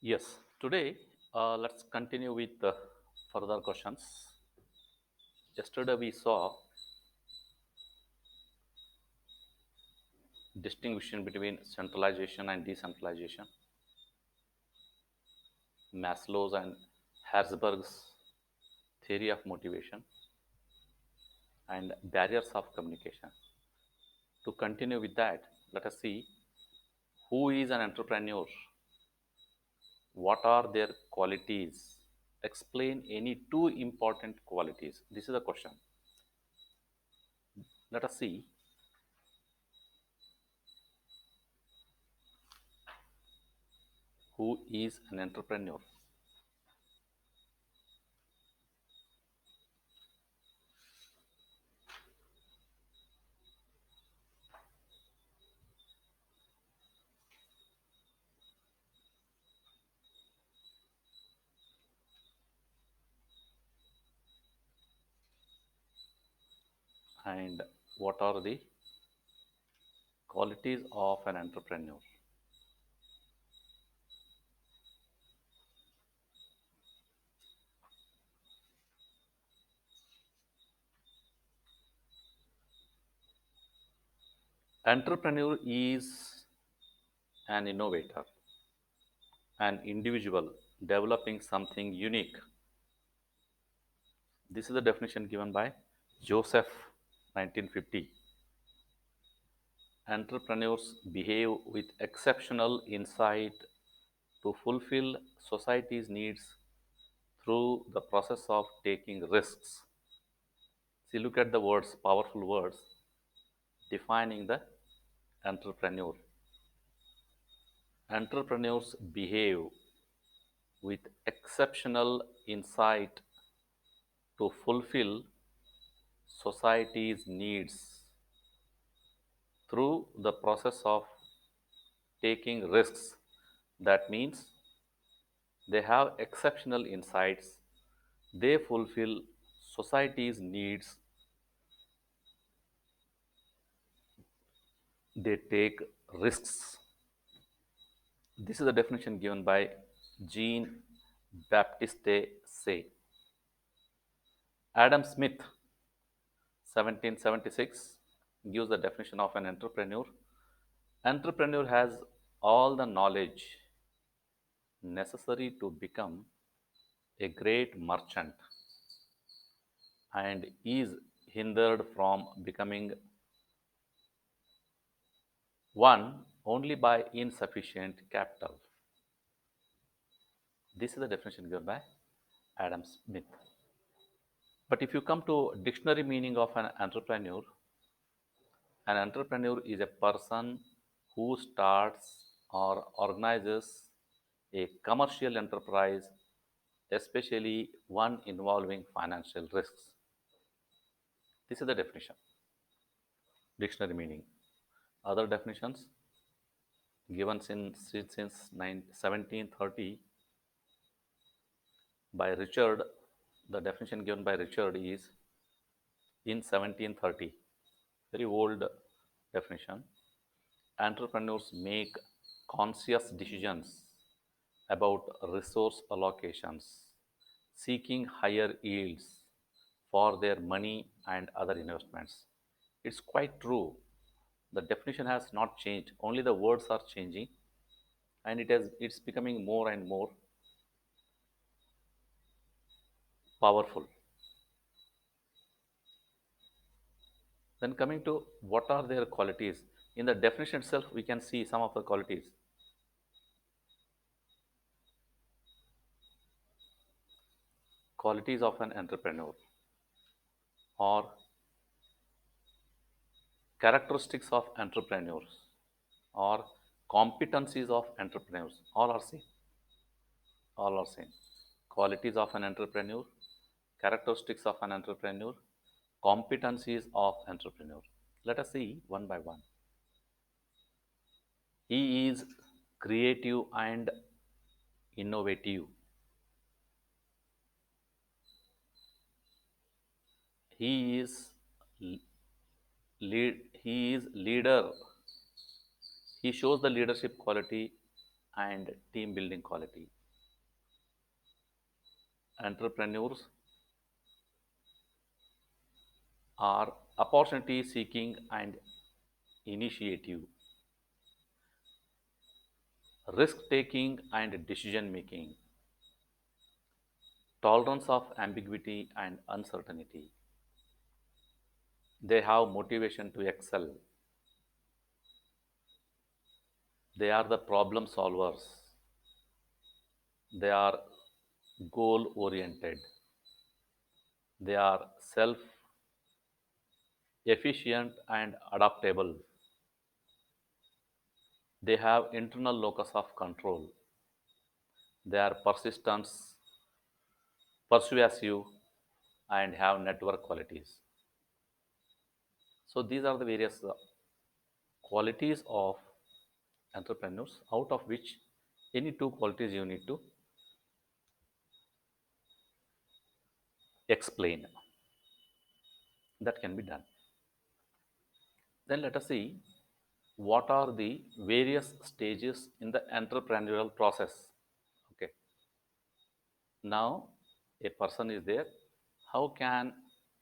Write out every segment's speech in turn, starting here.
Yes, today let's continue with further questions. Yesterday we saw distinction between centralization and decentralization, Maslow's and Herzberg's theory of motivation, and barriers of communication. To continue with that, let us see who is an entrepreneur, what are their qualities, explain any two important qualities. This is the question. Let us see who is an entrepreneur. And what are the qualities of an entrepreneur? Entrepreneur is an innovator, an individual developing something unique. This is the definition given by Joseph 1950. Entrepreneurs behave with exceptional insight to fulfill society's needs through the process of taking risks. See, look at the words, powerful words defining the entrepreneur. Entrepreneurs behave with exceptional insight to fulfill society's needs through the process of taking risks. That means they have exceptional insights, they fulfill society's needs, they take risks. This is the definition given by Jean Baptiste Say. Adam Smith, 1776, gives the definition of an entrepreneur. Entrepreneur has all the knowledge necessary to become a great merchant and is hindered from becoming one only by insufficient capital. This is the definition given by Adam Smith. But if you come to dictionary meaning of an entrepreneur is a person who starts or organizes a commercial enterprise, especially one involving financial risks. This is the definition, dictionary meaning. Other definitions given since 1730 by Richard, the definition given by Richard is in 1730, very old definition. Entrepreneurs make conscious decisions about resource allocations, seeking higher yields for their money and other investments. It's quite true. The definition has not changed, only the words are changing, and it's becoming more and more powerful. Then coming to what are their qualities? In the definition itself, we can see some of the qualities. Qualities of an entrepreneur or characteristics of entrepreneurs or competencies of entrepreneurs. All are same. All are same. Qualities of an entrepreneur, characteristics of an entrepreneur, competencies of entrepreneur. Let us see one by one. He is creative and innovative. He is leader. He shows the leadership quality and team building quality. Entrepreneurs are opportunity seeking and initiative, risk taking and decision making, tolerance of ambiguity and uncertainty. They have motivation to excel. They are the problem solvers. They are goal oriented. They are self efficient and adaptable. They have internal locus of control. They are persistent, persuasive, and have network qualities. So these are the various qualities of entrepreneurs, out of which any two qualities you need to explain. That can be done. Then let us see what are the various stages in the entrepreneurial process. Okay. Now a person is there. How can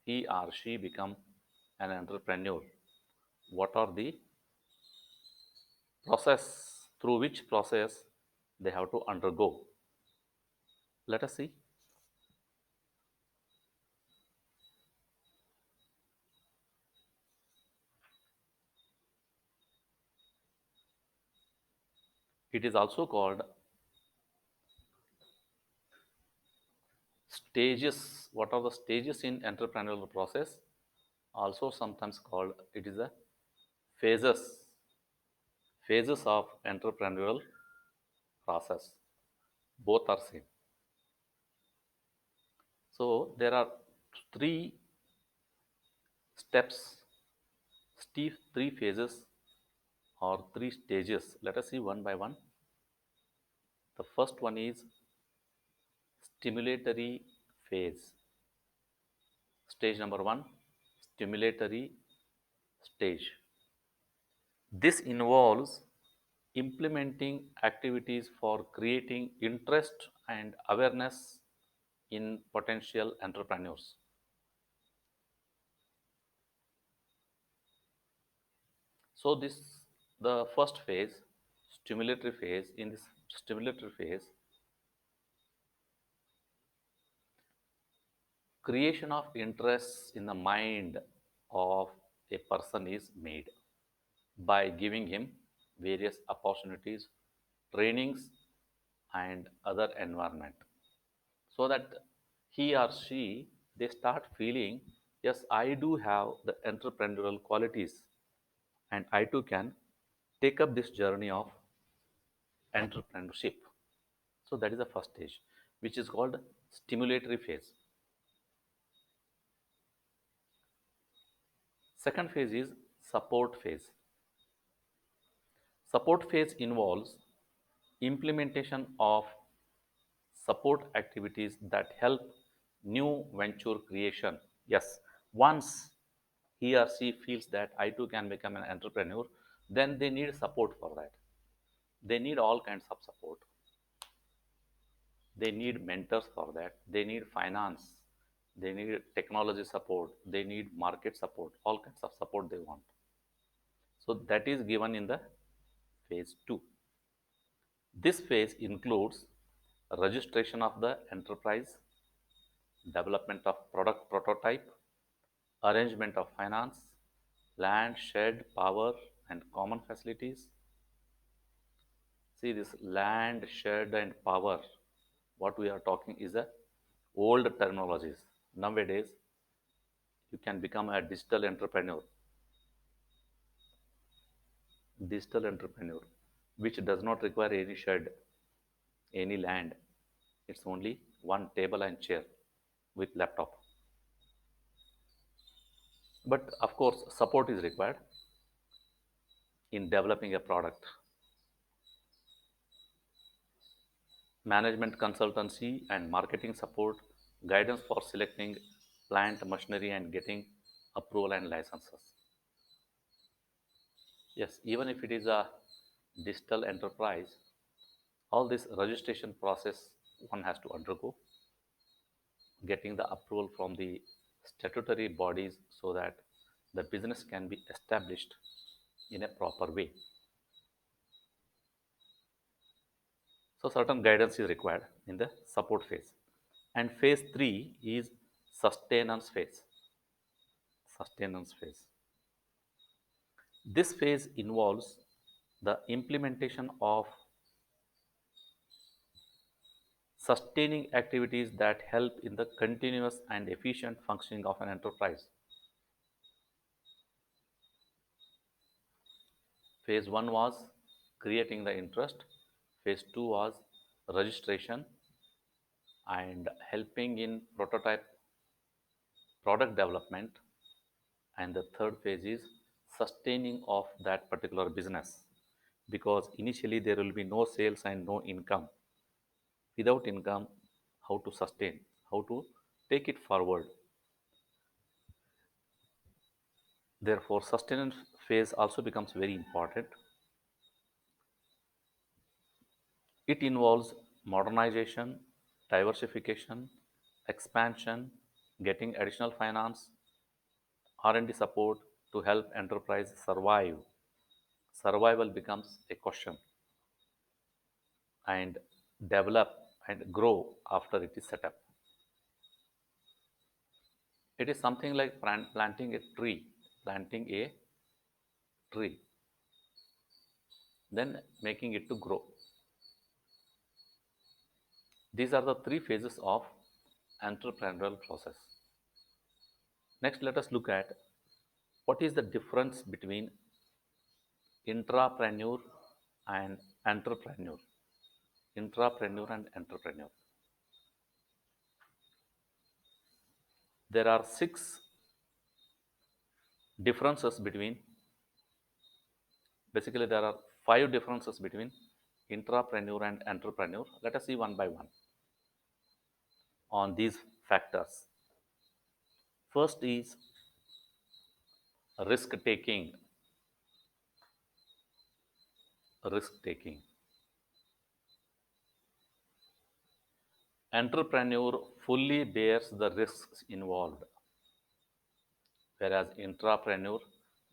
he or she become an entrepreneur? What are the process through which process they have to undergo? Let us see. It is also called stages. What are the stages in entrepreneurial process? Also sometimes called, it is a phases, phases of entrepreneurial process. Both are same. So there are three steps, three phases or three stages. Let us see one by one. The first one is stimulatory phase. Stage number one, stimulatory stage. This involves implementing activities for creating interest and awareness in potential entrepreneurs. So this the first phase, stimulatory phase. In this stimulatory phase, creation of interest in the mind of a person is made by giving him various opportunities, trainings, and other environment, so that he or she they start feeling, yes, I do have the entrepreneurial qualities, and I too can take up this journey of entrepreneurship. So that is the first stage, which is called stimulatory phase. Second phase is support phase. Support phase involves implementation of support activities that help new venture creation. Yes, once he or she feels that I too can become an entrepreneur, then they need support for that. They need all kinds of support. They need mentors for that. They need finance. They need technology support. They need market support. All kinds of support they want. So that is given in the phase 2. This phase includes registration of the enterprise, development of product prototype, arrangement of finance, land, shed, power, and common facilities. See this land, shed, and power. What we are talking is a old terminologies. Nowadays, you can become a digital entrepreneur, which does not require any shed, any land. It's only one table and chair with laptop. But of course, support is required in developing a product. Management consultancy and marketing support, guidance for selecting plant machinery and getting approval and licenses. Yes, even if it is a digital enterprise, All this registration process one has to undergo, getting the approval from the statutory bodies so that the business can be established in a proper way. So certain guidance is required in the support phase. And phase 3 is sustenance phase. Sustenance phase. This phase involves the implementation of sustaining activities that help in the continuous and efficient functioning of an enterprise. Phase 1 was creating the interest, phase 2 was registration and helping in prototype product development, and the third phase is sustaining of that particular business, because initially there will be no sales and no income. Without income, how to sustain, how to take it forward? Therefore, sustenance phase also becomes very important. It involves modernization, diversification, expansion, getting additional finance, R&D support to help enterprise survive. Survival becomes a question, and develop and grow after it is set up. It is something like planting a tree, planting a tree, then making it to grow. These are the three phases of entrepreneurial process. Next, let us look at what is the difference between intrapreneur and entrepreneur. Intrapreneur and entrepreneur. There are six differences between, basically there are five differences between intrapreneur and entrepreneur. Let us see one by one on these factors. First is risk taking. Risk taking. Entrepreneur fully bears the risks involved, whereas intrapreneur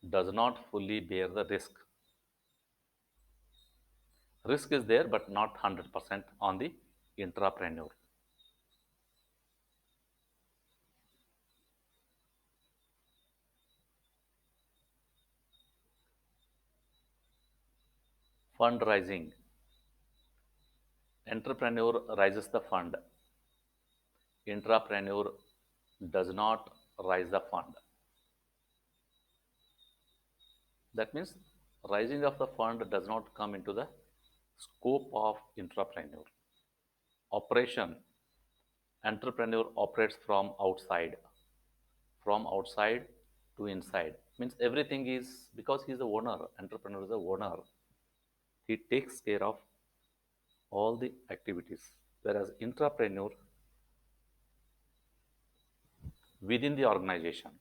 does not fully bear the risk. Risk is there, but not 100% on the intrapreneur. Fundraising. Entrepreneur raises the fund. Intrapreneur does not raise the fund. That means raising of the fund does not come into the scope of intrapreneur. Operation. Entrepreneur operates from outside to inside. Means everything is, because he is the owner, entrepreneur is the owner, he takes care of all the activities. Whereas intrapreneur, within the organization,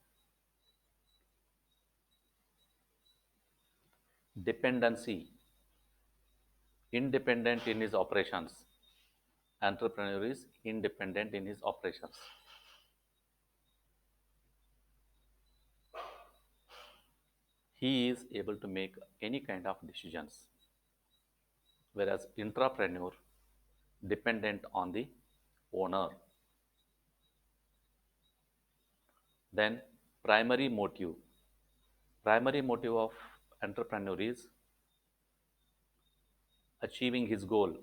dependency, independent in his operations. Entrepreneur is independent in his operations. He is able to make any kind of decisions, whereas intrapreneur dependent on the owner. Then primary motive of entrepreneur is achieving his goal,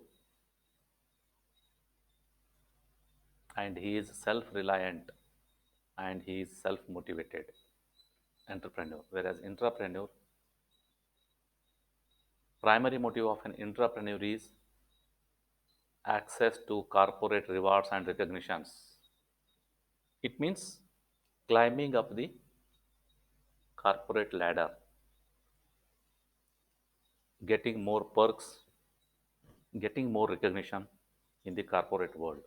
and he is self-reliant and he is self-motivated entrepreneur. Whereas intrapreneur, primary motive of an intrapreneur is access to corporate rewards and recognitions. It means climbing up the corporate ladder, getting more perks, getting more recognition in the corporate world.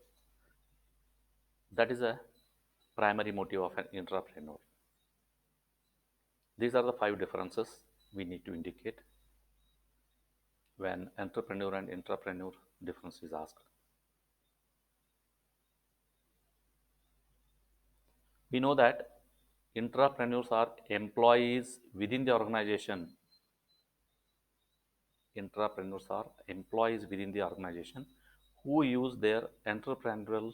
That is a primary motive of an intrapreneur. These are the five differences we need to indicate when entrepreneur and intrapreneur difference is asked. We know that intrapreneurs are employees within the organization. Intrapreneurs are employees within the organization who use their entrepreneurial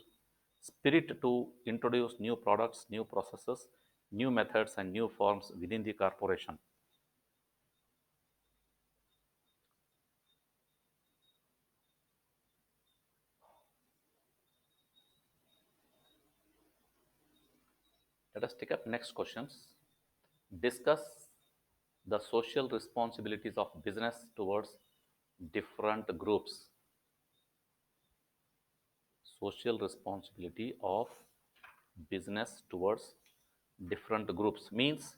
spirit to introduce new products, new processes, new methods, and new forms within the corporation. Let us take up next questions. Discuss the social responsibilities of business towards different groups. Social responsibility of business towards different groups means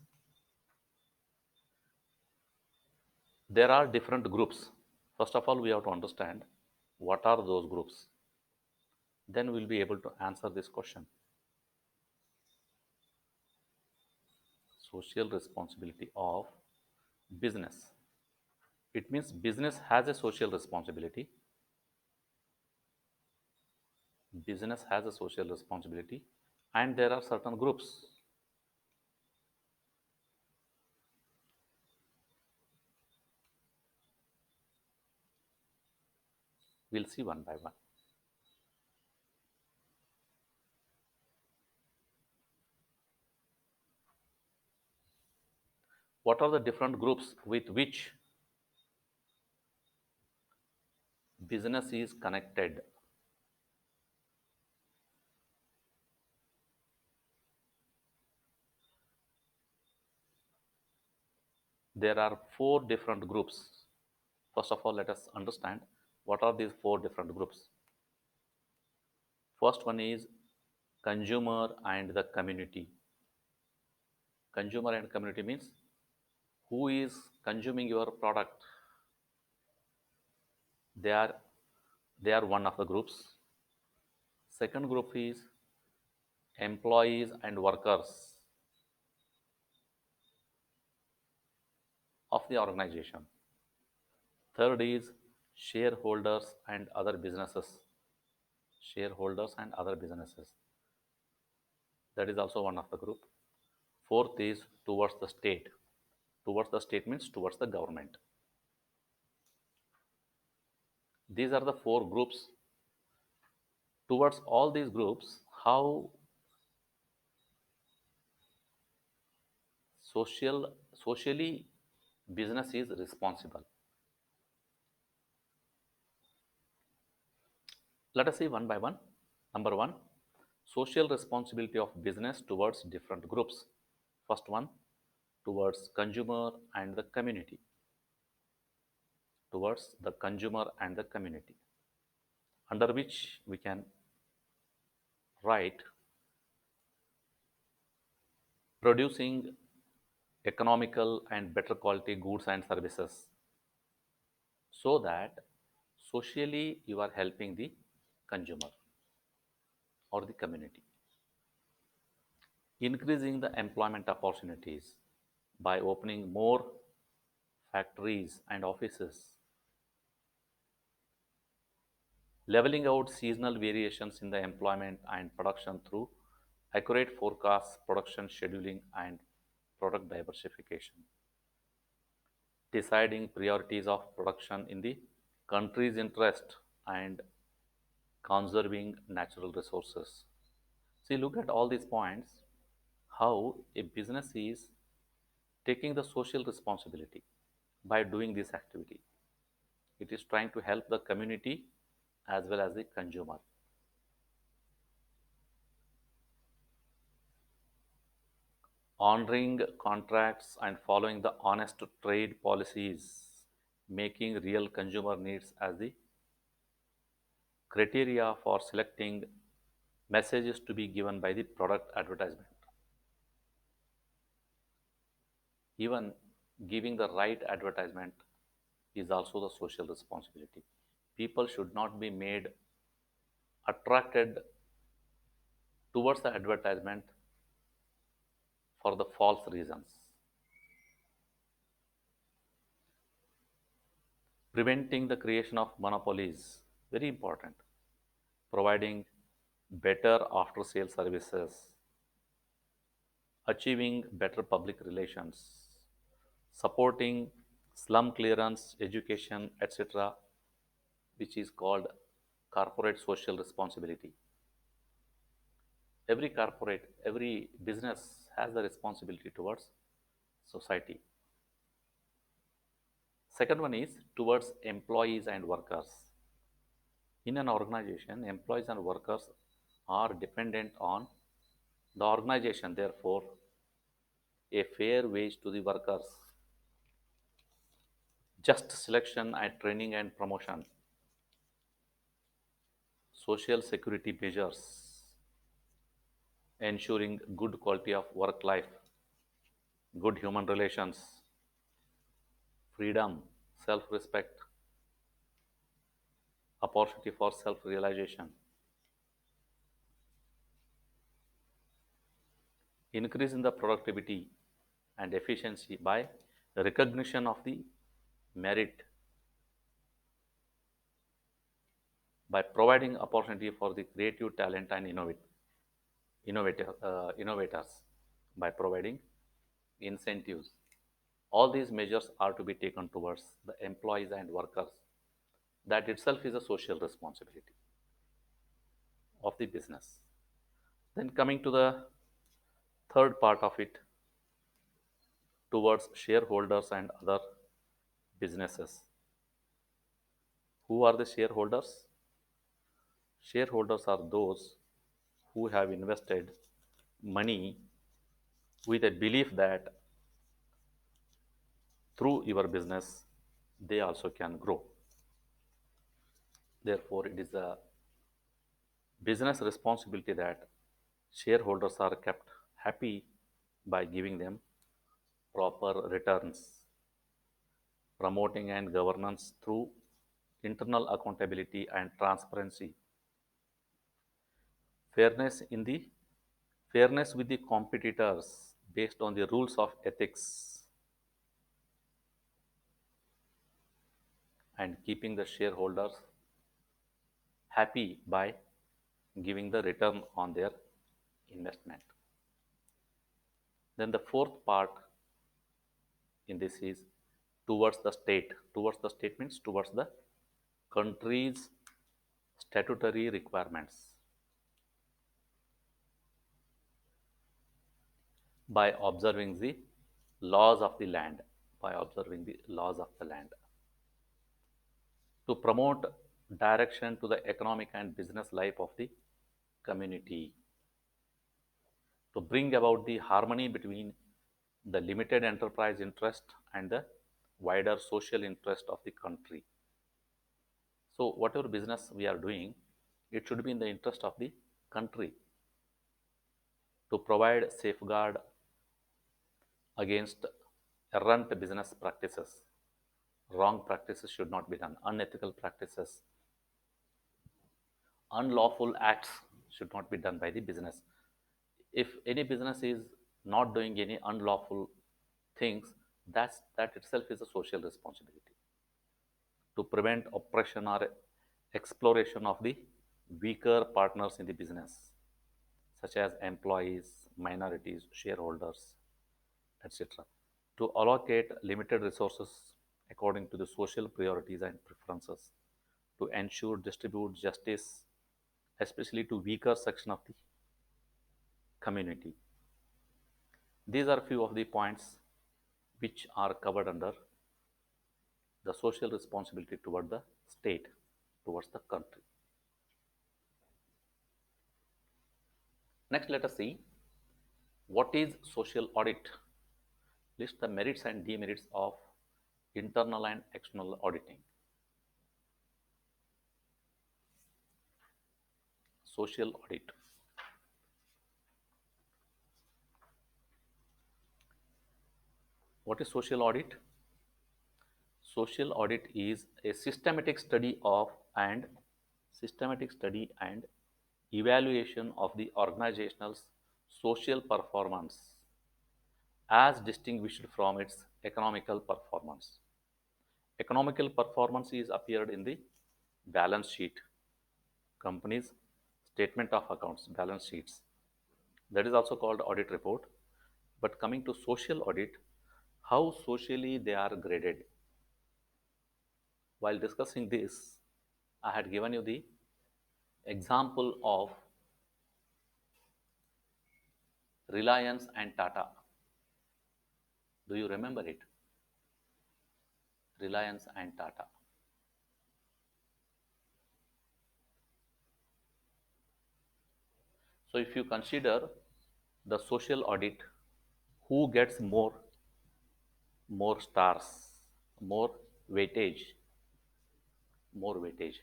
there are different groups. First of all, we have to understand what are those groups. Then we'll be able to answer this question. Social responsibility of business. It means business has a social responsibility. Business has a social responsibility, and there are certain groups. We'll see one by one. What are the different groups with which business is connected? There are four different groups. First of all, let us understand what are these four different groups. First one is consumer and the community. Consumer and community means who is consuming your product. They are they are one of the groups. Second group is employees and workers of the organization. Third is shareholders and other businesses. Shareholders and other businesses. That is also one of the group. Fourth is towards the state. Towards the state means towards the government. These are the four groups. Towards all these groups, how socially business is responsible. Let us see one by one. Number one, social responsibility of business towards different groups. First one, towards consumer and the community. Towards the consumer and the community, under which we can write producing economical and better quality goods and services, so that socially you are helping the consumer or the community. Increasing the employment opportunities by opening more factories and offices. Leveling out seasonal variations in the employment and production through accurate forecasts, production scheduling, and product diversification. Deciding priorities of production in the country's interest and conserving natural resources. See, look at all these points, how a business is taking the social responsibility by doing this activity. It is trying to help the community as well as the consumer. Honoring contracts and following the honest trade policies, making real consumer needs as the criteria for selecting messages to be given by the product advertisement. Even giving the right advertisement is also the social responsibility. People should not be made attracted towards the advertisement for the false reasons. Preventing the creation of monopolies very important. Providing better after sale services, achieving better public relations, supporting slum clearance, education, etc., which is called corporate social responsibility. Every corporate, every business has the responsibility towards society. Second one is towards employees and workers. In an organization, employees and workers are dependent on the organization, therefore, a fair wage to the workers, just selection and training and promotion, social security measures, ensuring good quality of work life, good human relations, freedom, self respect, opportunity for self realization, increase in the productivity and efficiency by recognition of the merit, by providing opportunity for the creative talent and innovators, by providing incentives. All these measures are to be taken towards the employees and workers. That itself is a social responsibility of the business. Then coming to the third part of it, towards shareholders and other businesses. Who are the shareholders? Shareholders are those who have invested money with a belief that through your business they also can grow. Therefore, it is a business responsibility that shareholders are kept happy by giving them proper returns, promoting and governance through internal accountability and transparency, fairness in the fairness with the competitors based on the rules of ethics, and keeping the shareholders happy by giving the return on their investment. Then the fourth part in this is towards the state. Towards the state means towards the country's statutory requirements, by observing the laws of the land, by observing the laws of the land, to promote direction to the economic and business life of the community, to bring about the harmony between the limited enterprise interest and the wider social interest of the country. So, whatever business we are doing, it should be in the interest of the country, to provide safeguard against errant business practices. Wrong practices should not be done. Unethical practices, unlawful acts should not be done by the business. If any business is not doing any unlawful things, that itself is a social responsibility, to prevent oppression or exploration of the weaker partners in the business, such as employees, minorities, shareholders, etc. To allocate limited resources according to the social priorities and preferences, to ensure distribute justice, especially to weaker section of the community. These are few of the points which are covered under the social responsibility toward the state, towards the country. Next, let us see what is social audit. List the merits and demerits of internal and external auditing. Social audit. What is social audit? Social audit is a systematic study and evaluation of the organization's social performance as distinguished from its economical performance. Economical performance is appeared in the balance sheet, companies statement of accounts, balance sheets. That is also called audit report. But coming to social audit, how socially they are graded. While discussing this, I had given you the example of Reliance and Tata. Do you remember it? Reliance and Tata. So if you consider the social audit, who gets more stars, more weightage, more weightage?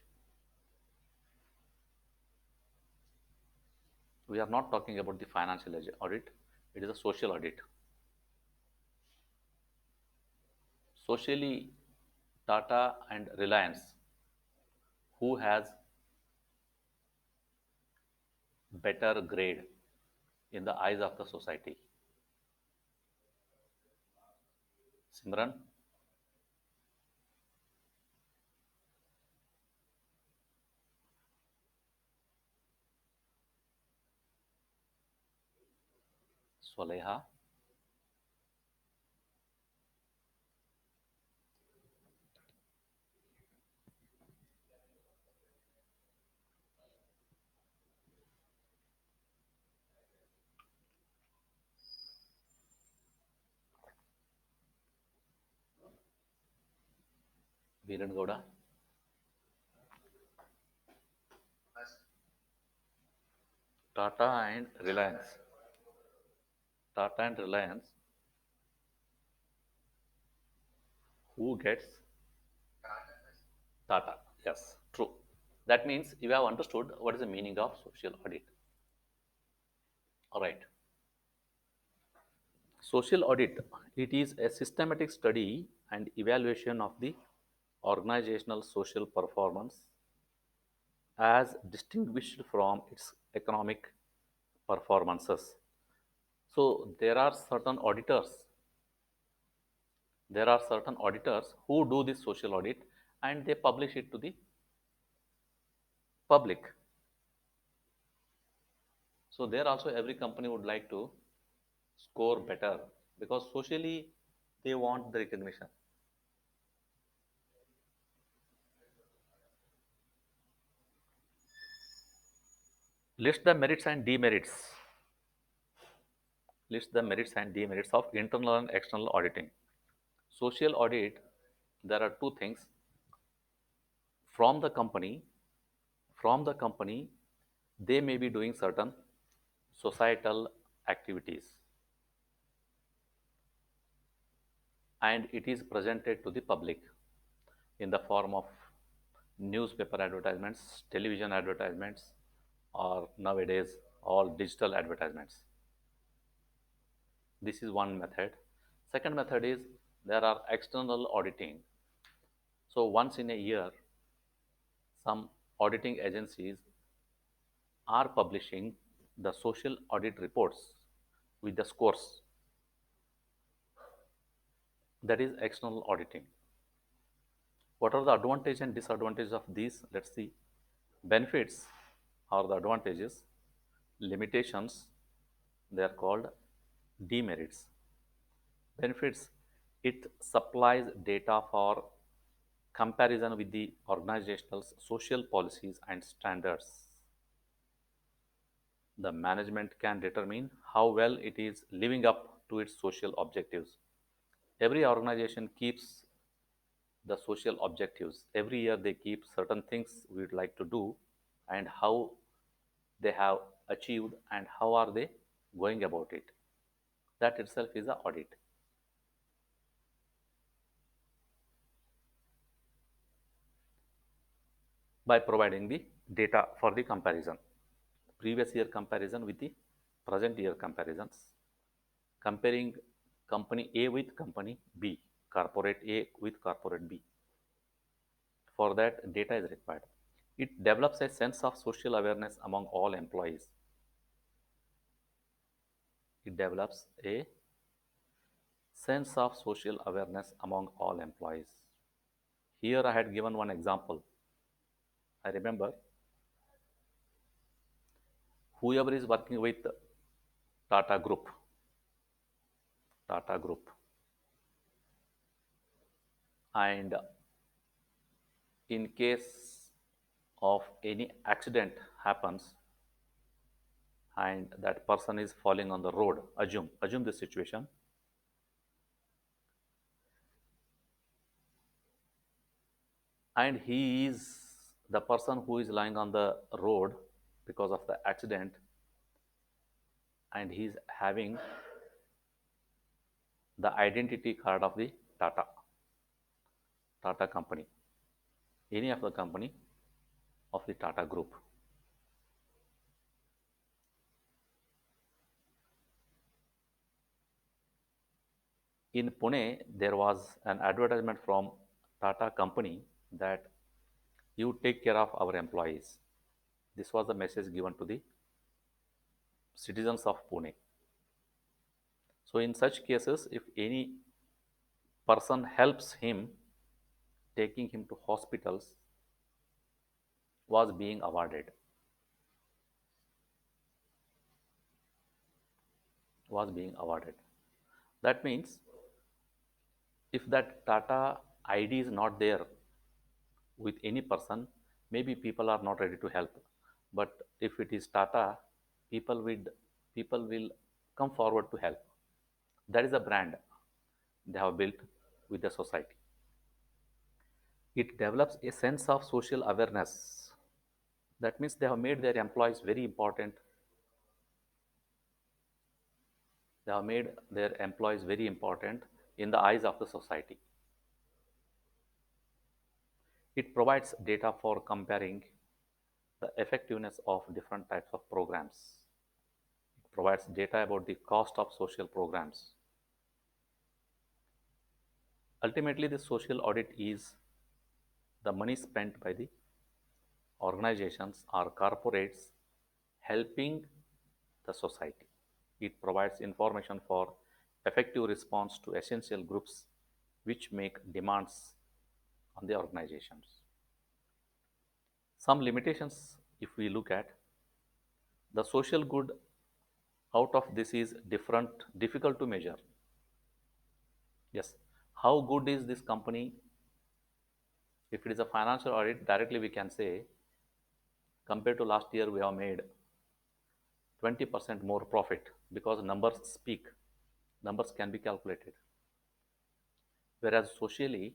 We are not talking about the financial audit, it is a social audit. Socially, Tata and Reliance, who has better grade in the eyes of the society? Simran, Swaleha, Viren Gowda, Tata and Reliance. Tata and Reliance, who gets Tata? Yes, true. That means you have understood what is the meaning of social audit. All right. Social audit, it is a systematic study and evaluation of the organizational social performance as distinguished from its economic performances. So there are certain auditors who do this social audit and they publish it to the public. So there also every company would like to score better because socially they want the recognition. List the merits and demerits. List the merits and demerits of internal and external auditing. Social audit, there are two things. From the company, from the company, they may be doing certain societal activities and it is presented to the public in the form of newspaper advertisements, television advertisements, or nowadays all digital advertisements. This is one method. Second method is there are external auditing. So once in a year, some auditing agencies are publishing the social audit reports with the scores. That is external auditing. What are the advantages and disadvantages of these? Let's see. Benefits or the advantages, limitations, they are called demerits. Benefits, it supplies data for comparison with the organization's social policies and standards. The management can determine how well it is living up to its social objectives. Every organization keeps the social objectives. Every year they keep certain things we would like to do and how they have achieved and how are they going about it. That itself is an audit. By providing the data for the comparison, previous year comparison with the present year comparisons, comparing company A with company B, corporate A with corporate B. For that, data is required. It develops a sense of social awareness among all employees. It develops a sense of social awareness among all employees. Here I had given one example. I remember whoever is working with Tata Group, Tata Group, and in case of any accident happens and that person is falling on the road, assume this situation, and he is the person who is lying on the road because of the accident, and he's having the identity card of the Tata company, any of the company of the Tata Group. In Pune, there was an advertisement from Tata company that you take care of our employees. This was the message given to the citizens of Pune. So in such cases, if any person helps him, taking him to hospitals was being awarded, was being awarded. That means if that Tata ID is not there with any person, maybe people are not ready to help. But if it is Tata, people will people will come forward to help. That is a brand they have built with the society. It develops a sense of social awareness. That means they have made their employees very important. They have made their employees very important in the eyes of the society. It provides data for comparing the effectiveness of different types of programs. It provides data about the cost of social programs. Ultimately, the social audit is the money spent by the organizations or corporates helping the society. It provides information for effective response to essential groups which make demands on the organizations. Some limitations, if we look at the social good out of this is difficult to measure. Yes, how good is this company? If it is a financial audit, directly we can say compared to last year we have made 20% more profit because numbers speak, numbers can be calculated. Whereas socially,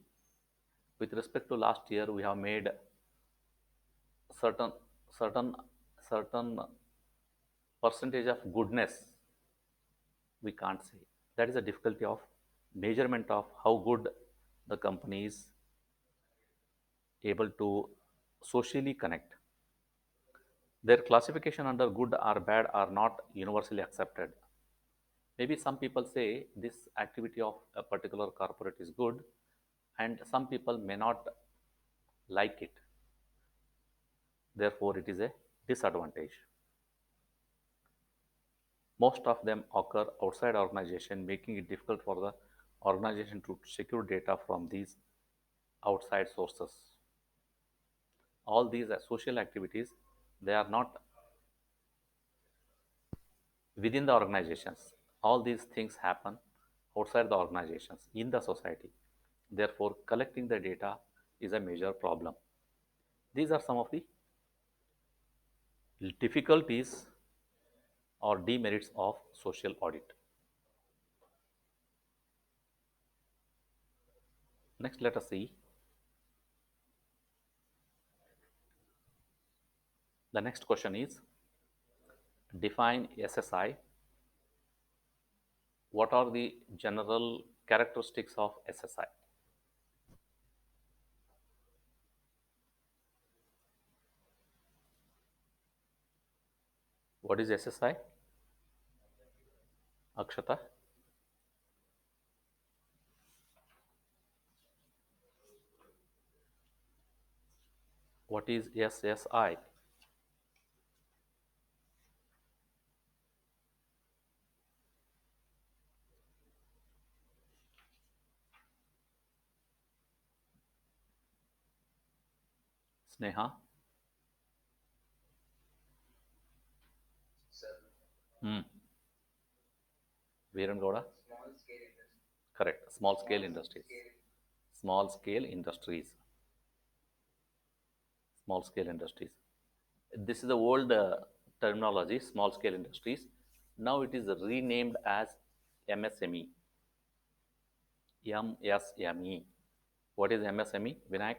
with respect to last year, we have made certain certain certain percentage of goodness we can't say. That is the difficulty of measurement of how good the company is able to socially connect. Their classification under good or bad are not universally accepted. Maybe some people say this activity of a particular corporate is good, and some people may not like it. Therefore, it is a disadvantage. Most of them occur outside organization, making it difficult for the organization to secure data from these outside sources. All these social activities, they are not within the organizations. All these things happen outside the organizations, in the society. Therefore, collecting the data is a major problem. These are some of the difficulties or demerits of social audit. Next, let us see. The next question is define SSI. What are the general characteristics of SSI? What is SSI? Akshata? What is SSI? Sneha? Hmm. Viren Gowda? Correct. Small scale industries. Small scale industries. Small scale industries. This is the old terminology, small scale industries. Now it is renamed as MSME. MSME. What is MSME, Vinayak?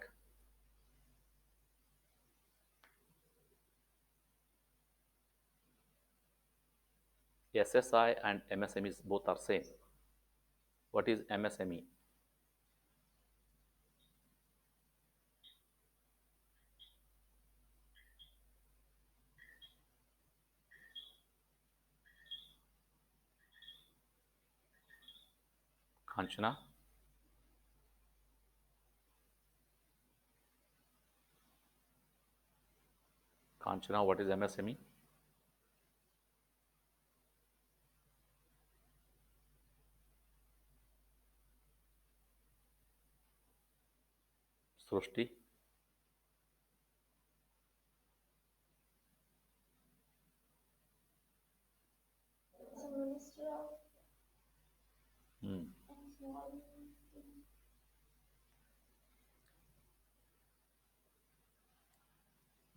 SSI and MSMEs both are same. What is MSME? Kanchana? Kanchana, what is MSME? Srushti? Hmm.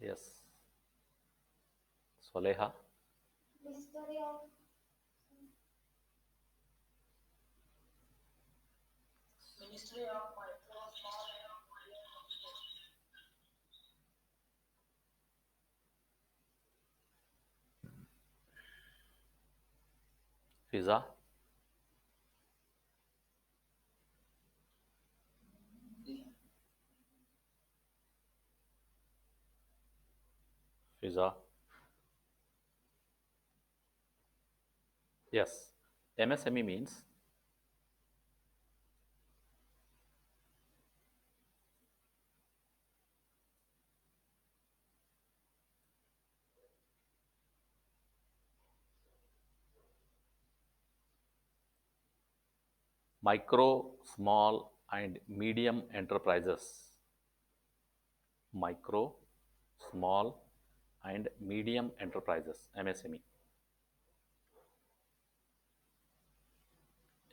Yes. Soleha? Fiza? Fiza? Yes. MSME means micro, small, and medium enterprises. Micro, small, and medium enterprises, MSME.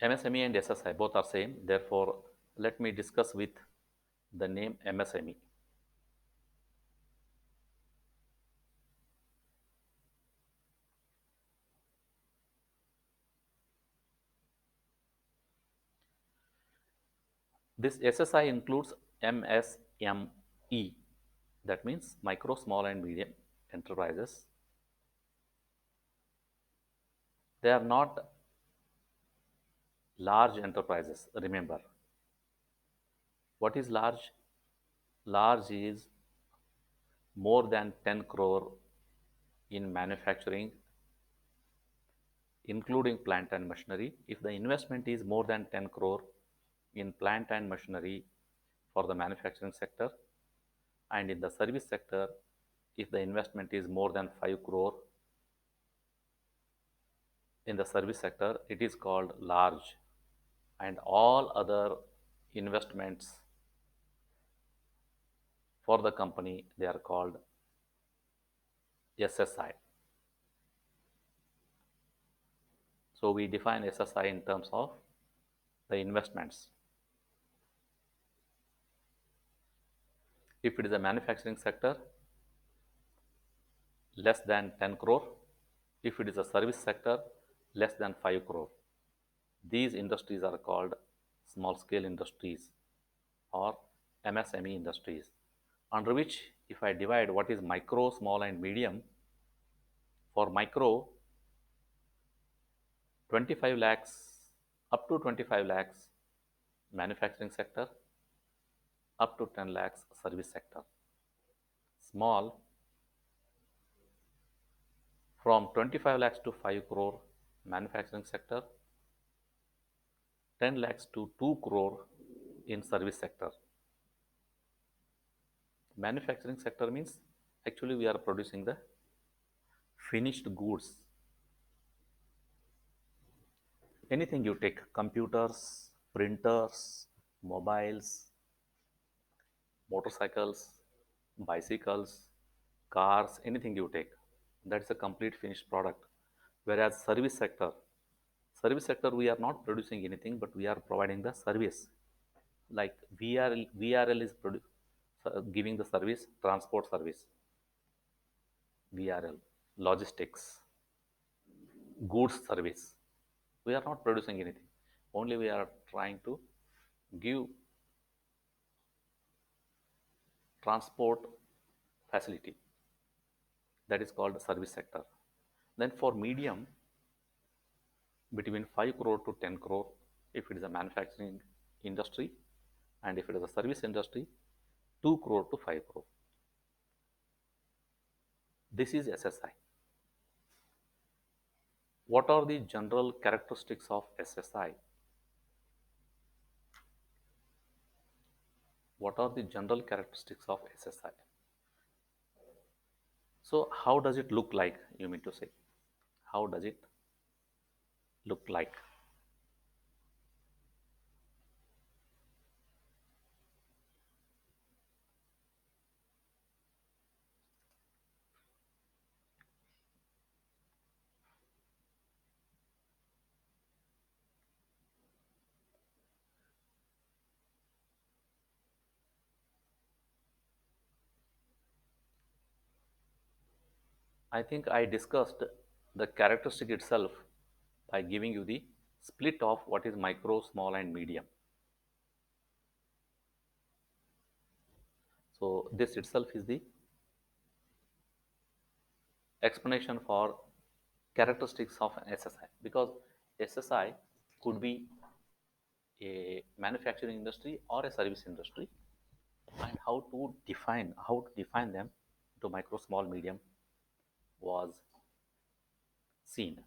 MSME and SSI both are same. Therefore, let me discuss with the name MSME. This SSI includes MSME. That means micro, small, and medium enterprises. They are not large enterprises. Remember, what is large? Large is more than 10 crore in manufacturing, including plant and machinery. If the investment is more than 10 crore in plant and machinery for the manufacturing sector, and in the service sector, if the investment is more than 5 crore in the service sector, it is called large. And all other investments for the company, they are called SSI. So we define SSI in terms of the investments. If it is a manufacturing sector, less than 10 crore. If it is a service sector, less than 5 crore. These industries are called small scale industries or MSME industries, under which if I divide what is micro, small, and medium, for micro, 25 lakhs up to 25 lakhs manufacturing sector, up to 10 lakhs service sector. Small, from 25 lakhs to 5 crore manufacturing sector, 10 lakhs to 2 crore in service sector. Manufacturing sector means actually we are producing the finished goods. Anything you take, computers, printers, mobiles, motorcycles, bicycles, cars, anything you take, that's a complete finished product. Whereas service sector we are not producing anything, but we are providing the service. Like VRL is giving the service, transport service, VRL, logistics, goods service. We are not producing anything. Only we are trying to give transport facility. That is called service sector. Then for medium, between 5 crore to 10 crore, if it is a manufacturing industry, and if it is a service industry, 2 crore to 5 crore. This is SSI. What are the general characteristics of SSI? What are the general characteristics of SSI? So how does it look like, you mean to say? How does it look like? I think I discussed the characteristic itself by giving you the split of what is micro, small, and medium. So this itself is the explanation for characteristics of an SSI, because SSI could be a manufacturing industry or a service industry, and how to define them to micro, small, medium was seen.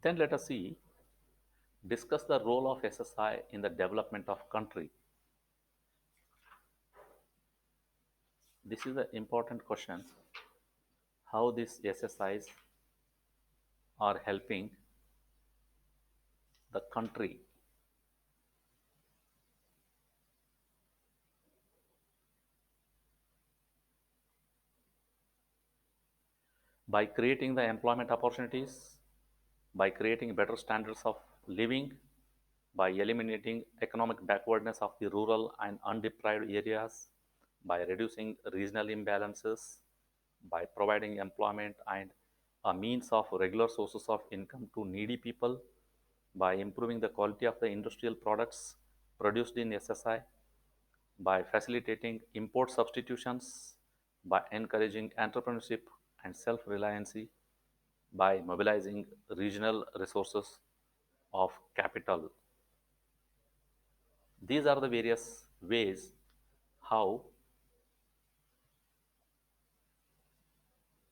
Then let us see, discuss the role of SSI in the development of country. This is an important question, how these SSIs are helping the country. By creating the employment opportunities, by creating better standards of living, by eliminating economic backwardness of the rural and undeprived areas, by reducing regional imbalances, by providing employment and a means of regular sources of income to needy people, by improving the quality of the industrial products produced in SSI, by facilitating import substitutions, by encouraging entrepreneurship and self-reliancy, by mobilizing regional resources of capital. These are the various ways how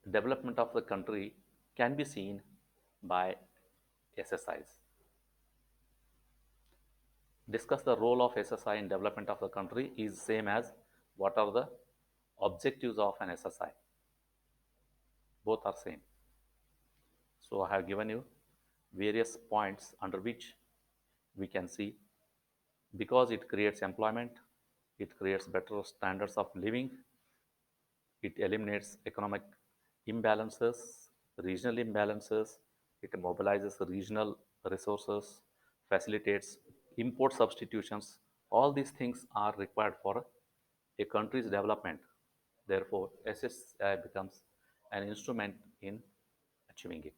development of the country can be seen by SSIs. Discuss the role of SSI in development of the country is same as what are the objectives of an SSI. Both are same. So I have given you various points under which we can see, because it creates employment, it creates better standards of living, it eliminates economic imbalances, regional imbalances, it mobilizes regional resources, facilitates import substitutions. All these things are required for a country's development. Therefore, SSI becomes an instrument in achieving it.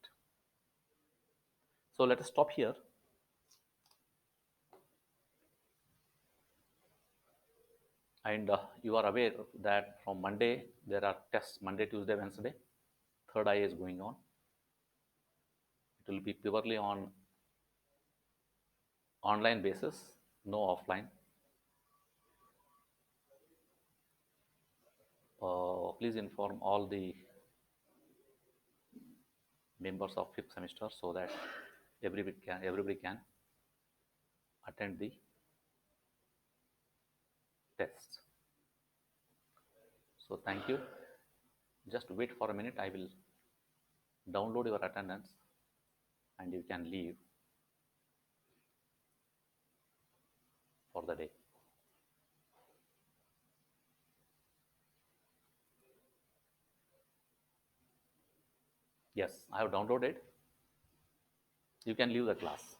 So let us stop here. And you are aware that from Monday there are tests, Monday, Tuesday, Wednesday. Third eye is going on. It will be purely on online basis, no offline. Please inform all the members of fifth semester so that everybody can attend the tests. So thank you. Just wait for a minute. I will download your attendance and you can leave for the day. Yes, I have downloaded. You can leave the class.